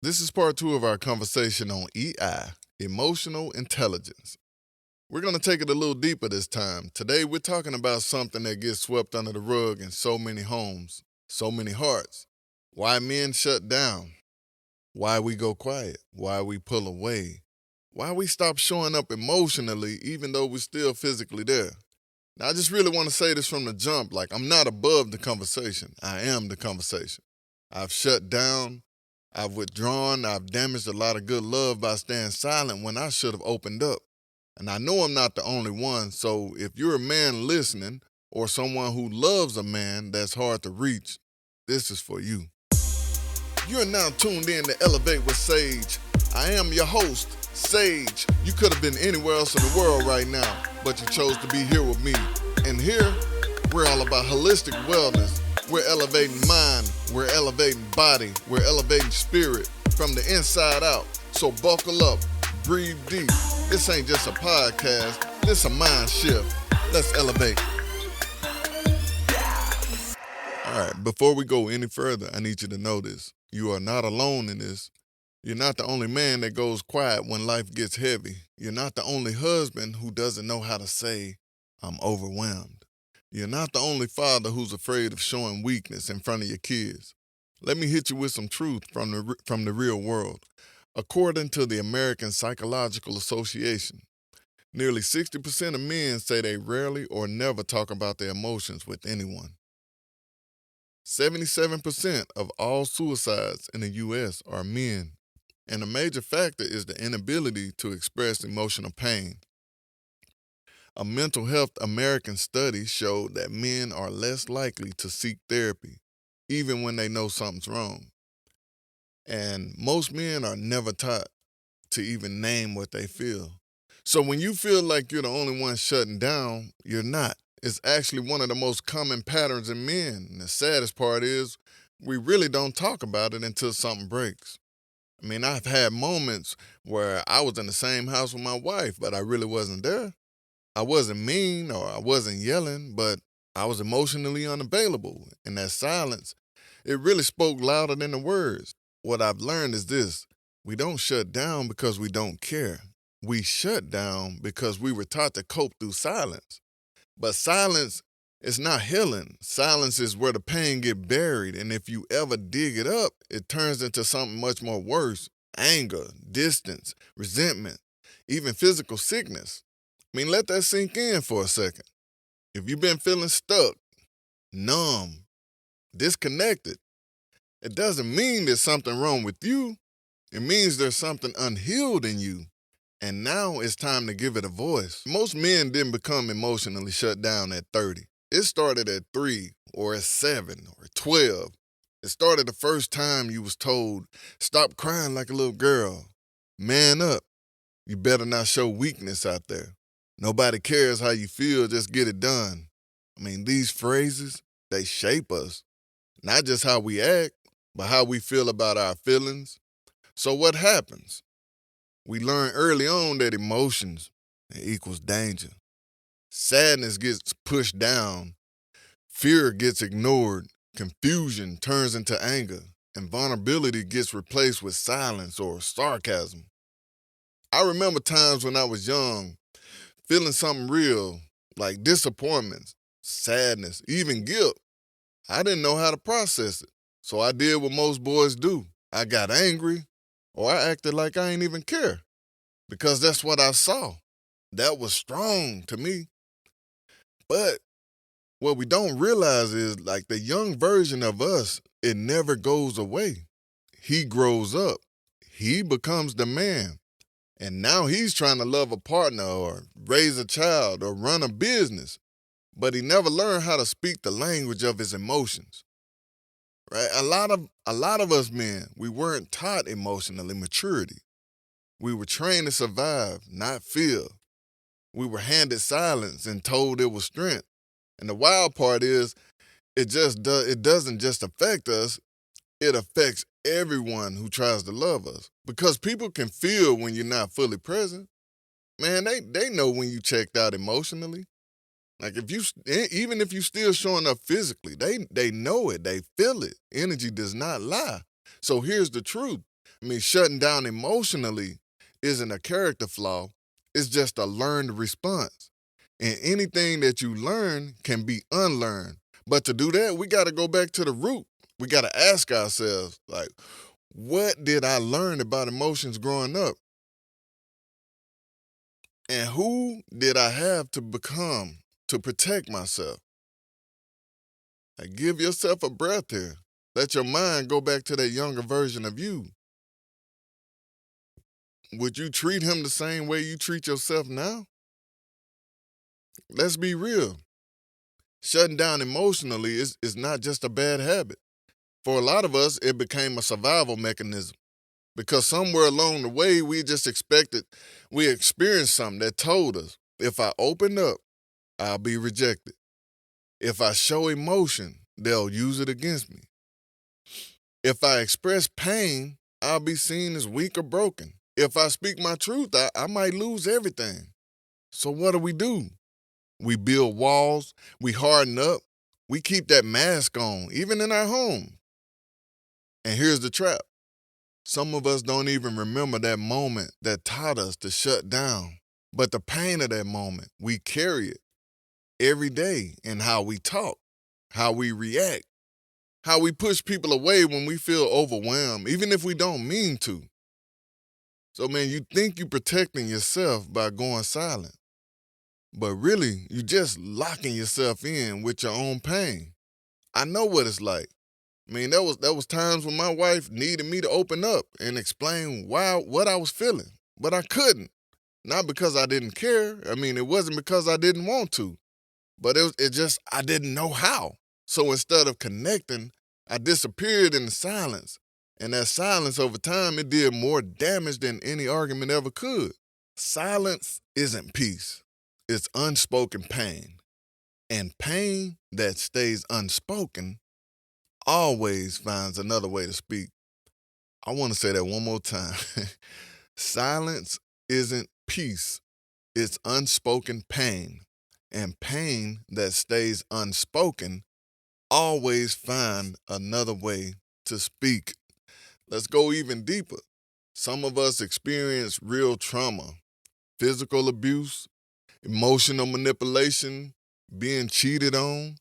This is part two of our conversation on EI, emotional intelligence. We're going to take it a little deeper this time. Today, we're talking about something that gets swept under the rug in so many homes, so many hearts. Why men shut down, why we go quiet, why we pull away, why we stop showing up emotionally even though we're still physically there. Now, I just really want to say this from the jump like, I'm not above the conversation, I am the conversation. I've shut down. I've withdrawn. I've damaged a lot of good love by staying silent when I should have opened up. And I know I'm not the only one. So if you're a man listening or someone who loves a man that's hard to reach, this is for you. You're now tuned in to Elevate with Sage. I am your host, Sage. You could have been anywhere else in the world right now, but you chose to be here with me. And here, we're all about holistic wellness. We're elevating mind, we're elevating body, we're elevating spirit from the inside out. So buckle up, breathe deep. This ain't just a podcast, this a mind shift. Let's elevate. All right, before we go any further, I need you to know this. You are not alone in this. You're not the only man that goes quiet when life gets heavy. You're not the only husband who doesn't know how to say, I'm overwhelmed. You're not the only father who's afraid of showing weakness in front of your kids. Let me hit you with some truth from the real world. According to the American Psychological Association, nearly 60% of men say they rarely or never talk about their emotions with anyone. 77% of all suicides in the U.S. are men, and a major factor is the inability to express emotional pain. A mental health American study showed that men are less likely to seek therapy, even when they know something's wrong. And most men are never taught to even name what they feel. So when you feel like you're the only one shutting down, you're not. It's actually one of the most common patterns in men. And the saddest part is we really don't talk about it until something breaks. I mean, I've had moments where I was in the same house with my wife, but I really wasn't there. I wasn't mean or I wasn't yelling, but I was emotionally unavailable. And that silence, it really spoke louder than the words. What I've learned is this: we don't shut down because we don't care. We shut down because we were taught to cope through silence. But silence is not healing. Silence is where the pain get buried. And if you ever dig it up, it turns into something much more worse: anger, distance, resentment, even physical sickness. I mean, let that sink in for a second. If you've been feeling stuck, numb, disconnected, it doesn't mean there's something wrong with you. It means there's something unhealed in you. And now it's time to give it a voice. Most men didn't become emotionally shut down at 30. It started at 3 or at 7 or 12. It started the first time you was told, stop crying like a little girl. Man up. You better not show weakness out there. Nobody cares how you feel, just get it done. I mean, these phrases, they shape us. Not just how we act, but how we feel about our feelings. So what happens? We learn early on that emotions equals danger. Sadness gets pushed down. Fear gets ignored. Confusion turns into anger. And vulnerability gets replaced with silence or sarcasm. I remember times when I was young, feeling something real, like disappointments, sadness, even guilt. I didn't know how to process it. So I did what most boys do. I got angry, or I acted like I ain't even care. Because that's what I saw. That was strong to me. But what we don't realize is like the young version of us, it never goes away. He grows up. He becomes the man. And now he's trying to love a partner or raise a child or run a business. But he never learned how to speak the language of his emotions. Right? A lot of us men, we weren't taught emotional maturity. We were trained to survive, not feel. We were handed silence and told it was strength. And the wild part is, it doesn't just affect us, it affects everyone who tries to love us. Because people can feel when you're not fully present. Man, they know when you checked out emotionally. Like even if you still showing up physically, they know it, they feel it. Energy does not lie. So here's the truth. I mean, shutting down emotionally isn't a character flaw, it's just a learned response. And anything that you learn can be unlearned. But to do that, we got to go back to the root. We got to ask ourselves, like, what did I learn about emotions growing up? And who did I have to become to protect myself? Like, give yourself a breath here. Let your mind go back to that younger version of you. Would you treat him the same way you treat yourself now? Let's be real. Shutting down emotionally is not just a bad habit. For a lot of us, it became a survival mechanism because somewhere along the way, we experienced something that told us if I open up, I'll be rejected. If I show emotion, they'll use it against me. If I express pain, I'll be seen as weak or broken. If I speak my truth, I might lose everything. So what do? We build walls, we harden up, we keep that mask on, even in our home. And here's the trap. Some of us don't even remember that moment that taught us to shut down. But the pain of that moment, we carry it every day in how we talk, how we react, how we push people away when we feel overwhelmed, even if we don't mean to. So, man, you think you're protecting yourself by going silent, but really, you're just locking yourself in with your own pain. I know what it's like. I mean, there was times when my wife needed me to open up and explain what I was feeling, but I couldn't. Not because I didn't care. I mean, it wasn't because I didn't want to, but it just I didn't know how. So instead of connecting, I disappeared in the silence. And that silence over time, it did more damage than any argument ever could. Silence isn't peace. It's unspoken pain. And pain that stays unspoken always finds another way to speak. I want to say that one more time. Silence isn't peace, it's unspoken pain. And pain that stays unspoken always find another way to speak. Let's go even deeper. Some of us experience real trauma, physical abuse, emotional manipulation, being cheated on,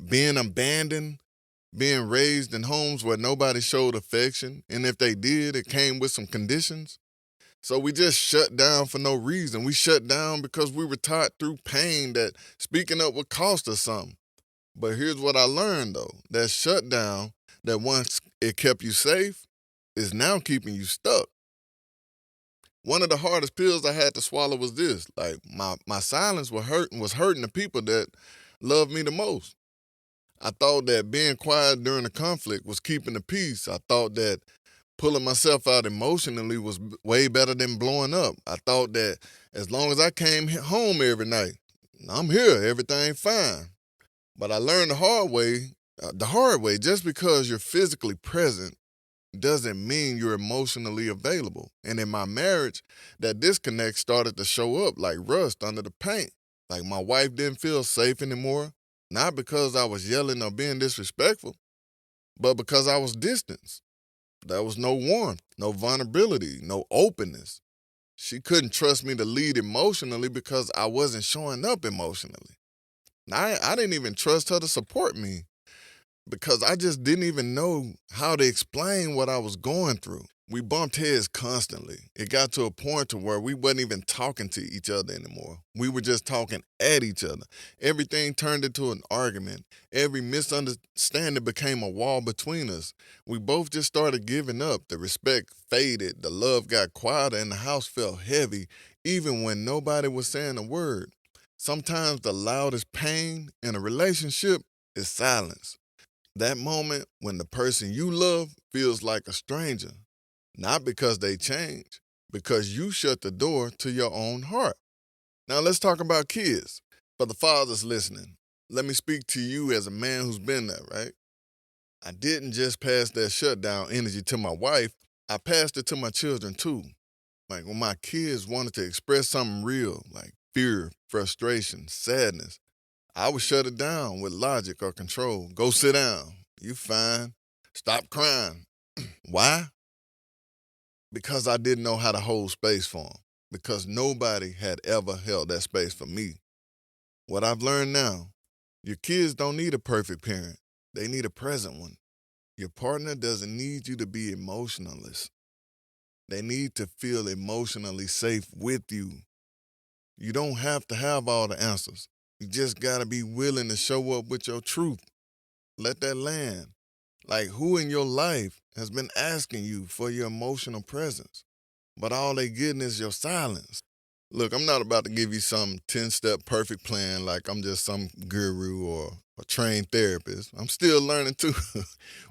being abandoned, being raised in homes where nobody showed affection, and if they did, it came with some conditions. So we just shut down for no reason. We shut down because we were taught through pain that speaking up would cost us something. But here's what I learned though: that shutdown, that once it kept you safe, is now keeping you stuck. One of the hardest pills I had to swallow was this: like my silence was hurting the people that loved me the most. I thought that being quiet during the conflict was keeping the peace. I thought that pulling myself out emotionally was way better than blowing up. I thought that as long as I came home every night, I'm here, everything fine. But I learned the hard way, just because you're physically present doesn't mean you're emotionally available. And in my marriage, that disconnect started to show up like rust under the paint. Like my wife didn't feel safe anymore, not because I was yelling or being disrespectful, but because I was distanced. There was no warmth, no vulnerability, no openness. She couldn't trust me to lead emotionally because I wasn't showing up emotionally. I didn't even trust her to support me because I just didn't even know how to explain what I was going through. We bumped heads constantly. It got to a point to where we wasn't even talking to each other anymore. We were just talking at each other. Everything turned into an argument. Every misunderstanding became a wall between us. We both just started giving up. The respect faded. The love got quieter and the house felt heavy even when nobody was saying a word. Sometimes the loudest pain in a relationship is silence. That moment when the person you love feels like a stranger, not because they changed, because you shut the door to your own heart. Now let's talk about kids. For the fathers listening, let me speak to you as a man who's been there, right? I didn't just pass that shutdown energy to my wife, I passed it to my children too. Like when my kids wanted to express something real, like fear, frustration, sadness, I would shut it down with logic or control. Go sit down. You fine. Stop crying. Why? because I didn't know how to hold space for them, because nobody had ever held that space for me. What I've learned now, your kids don't need a perfect parent, they need a present one. Your partner doesn't need you to be emotionless. They need to feel emotionally safe with you. You don't have to have all the answers. You just got to be willing to show up with your truth. Let that land. Like, who in your life has been asking you for your emotional presence, but all they getting is your silence? Look, I'm not about to give you some 10-step perfect plan like I'm just some guru or a trained therapist. I'm still learning too.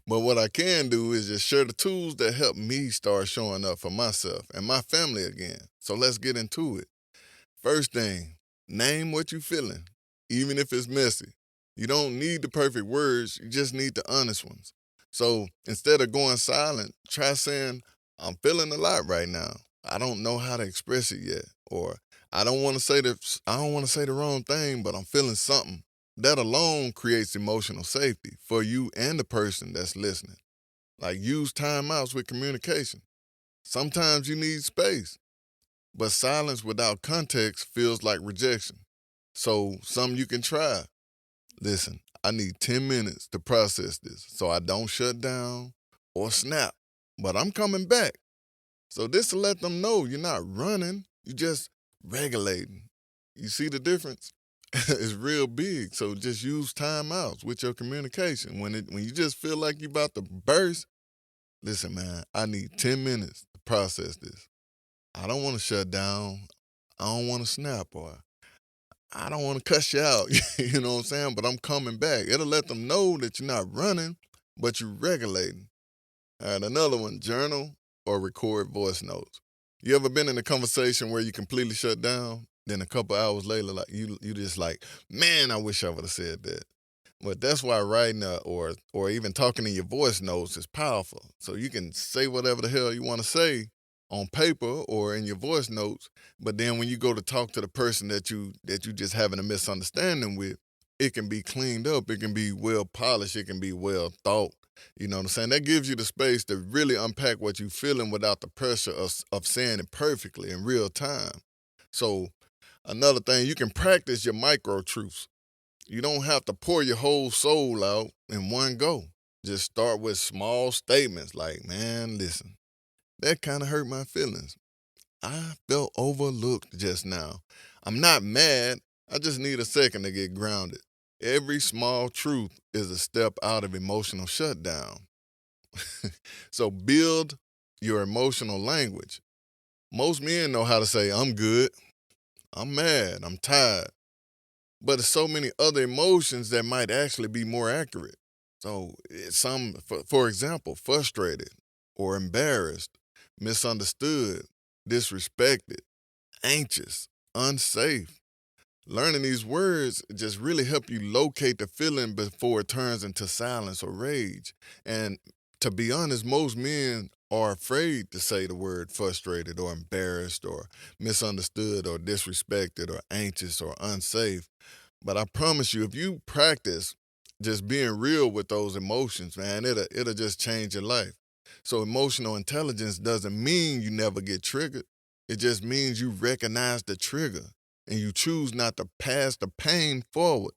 But what I can do is just share the tools that help me start showing up for myself and my family again. So let's get into it. First thing, name what you're feeling, even if it's messy. You don't need the perfect words, you just need the honest ones. So instead of going silent, try saying, I'm feeling a lot right now. I don't know how to express it yet. Or I don't want to say the wrong thing, but I'm feeling something. That alone creates emotional safety for you and the person that's listening. Like, use timeouts with communication. Sometimes you need space. But silence without context feels like rejection. So, something you can try. Listen, I need 10 minutes to process this so I don't shut down or snap. But I'm coming back. So, this to let them know you're not running, you're just regulating. You see the difference? It's real big. So, just use timeouts with your communication. When you just feel like you're about to burst, listen, man, I need 10 minutes to process this. I don't want to shut down. I don't want to snap, or I don't want to cuss you out. You know what I'm saying? But I'm coming back. It'll let them know that you're not running, but you're regulating. All right, another one, journal or record voice notes. You ever been in a conversation where you completely shut down? Then a couple hours later, like you just like, man, I wish I would have said that. But that's why writing or even talking in your voice notes is powerful. So you can say whatever the hell you want to say on paper or in your voice notes, but then when you go to talk to the person that you just having a misunderstanding with, it can be cleaned up, it can be well polished, it can be well thought. You know what I'm saying? That gives you the space to really unpack what you're feeling without the pressure of saying it perfectly in real time. So another thing, you can practice your micro truths. You don't have to pour your whole soul out in one go. Just start with small statements like, man, listen, that kind of hurt my feelings. I felt overlooked just now. I'm not mad. I just need a second to get grounded. Every small truth is a step out of emotional shutdown. So build your emotional language. Most men know how to say, I'm good, I'm mad, I'm tired. But there's so many other emotions that might actually be more accurate. So for example, frustrated or embarrassed, misunderstood, disrespected, anxious, unsafe. Learning these words just really help you locate the feeling before it turns into silence or rage. And to be honest, most men are afraid to say the word frustrated or embarrassed or misunderstood or disrespected or anxious or unsafe. But I promise you, if you practice just being real with those emotions, man, it'll just change your life. So emotional intelligence doesn't mean you never get triggered. It just means you recognize the trigger and you choose not to pass the pain forward.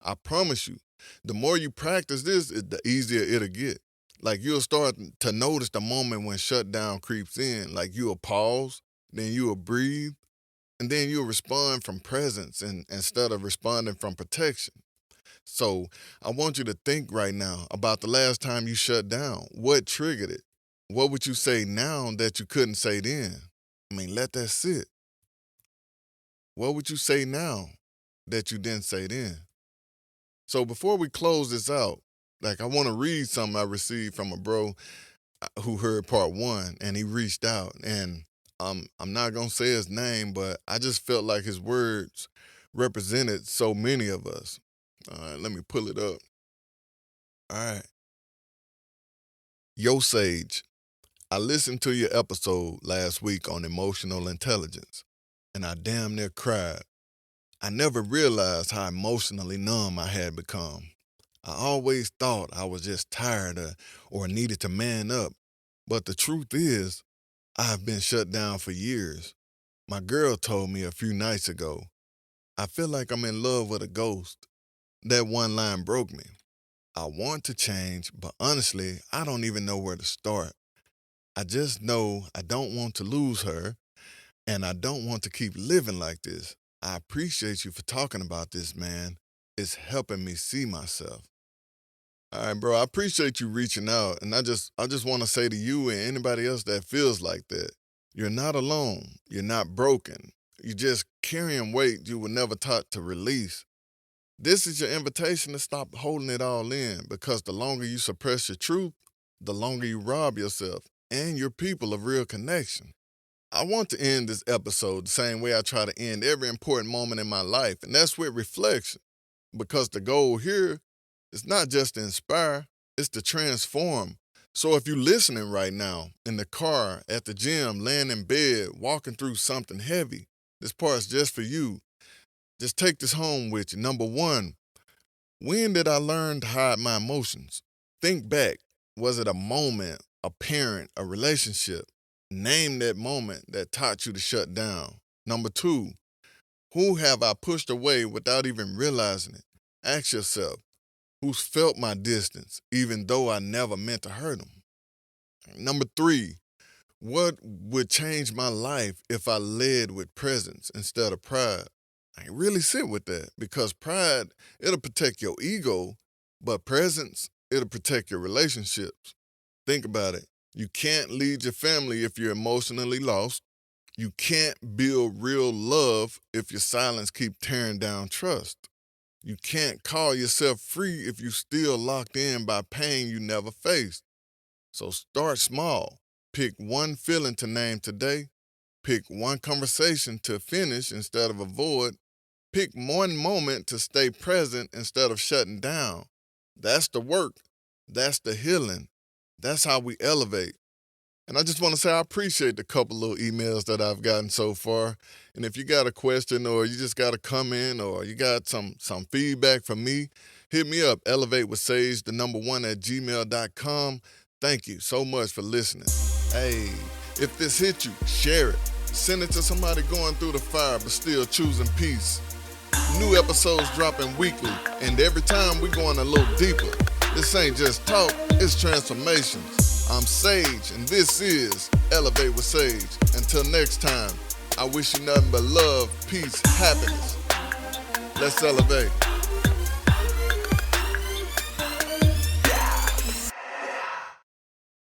I promise you, the more you practice this, the easier it'll get. Like, you'll start to notice the moment when shutdown creeps in. Like, you'll pause, then you'll breathe, and then you'll respond from presence instead of responding from protection. So I want you to think right now about the last time you shut down. What triggered it? What would you say now that you couldn't say then? I mean, let that sit. What would you say now that you didn't say then? So before we close this out, like, I want to read something I received from a bro who heard part one, and he reached out, and I'm not gonna say his name, but I just felt like his words represented so many of us. All right, let me pull it up. All right, Yo Sage, I listened to your episode last week on emotional intelligence, and I damn near cried. I never realized how emotionally numb I had become. I always thought I was just tired or needed to man up, but the truth is, I've been shut down for years. My girl told me a few nights ago, I feel like I'm in love with a ghost. That one line broke me. I want to change, but honestly, I don't even know where to start. I just know I don't want to lose her, and I don't want to keep living like this. I appreciate you for talking about this, man. It's helping me see myself. All right, bro. I appreciate you reaching out, and I just want to say to you and anybody else that feels like that, you're not alone. You're not broken. You're just carrying weight you were never taught to release. This is your invitation to stop holding it all in, because the longer you suppress your truth, the longer you rob yourself and your people of real connection. I want to end this episode the same way I try to end every important moment in my life, and that's with reflection. Because the goal here is not just to inspire, it's to transform. So if you're listening right now, in the car, at the gym, laying in bed, walking through something heavy, this part's just for you. Just take this home with you. Number one, when did I learn to hide my emotions? Think back. Was it a moment, a parent, a relationship? Name that moment that taught you to shut down. Number two, who have I pushed away without even realizing it? Ask yourself, who's felt my distance, even though I never meant to hurt them? Number three, what would change my life if I led with presence instead of pride? I really sit with that, because pride, it'll protect your ego, but presence, it'll protect your relationships. Think about it. You can't lead your family if you're emotionally lost. You can't build real love if your silence keep tearing down trust. You can't call yourself free if you still locked in by pain you never faced. So start small. Pick one feeling to name today. Pick one conversation to finish instead of avoid. Pick one moment to stay present instead of shutting down. That's the work. That's the healing. That's how we elevate. And I just want to say I appreciate the couple little emails that I've gotten so far. And if you got a question, or you just got a comment, or you got some feedback from me, hit me up, elevatewithsage, the number one at gmail.com. Thank you so much for listening. Hey, if this hit you, share it. Send it to somebody going through the fire but still choosing peace. New episodes dropping weekly, and every time we're going a little deeper. This ain't just talk, it's transformations. I'm Sage, and this is Elevate with Sage. Until next time, I wish you nothing but love, peace, happiness. Let's elevate.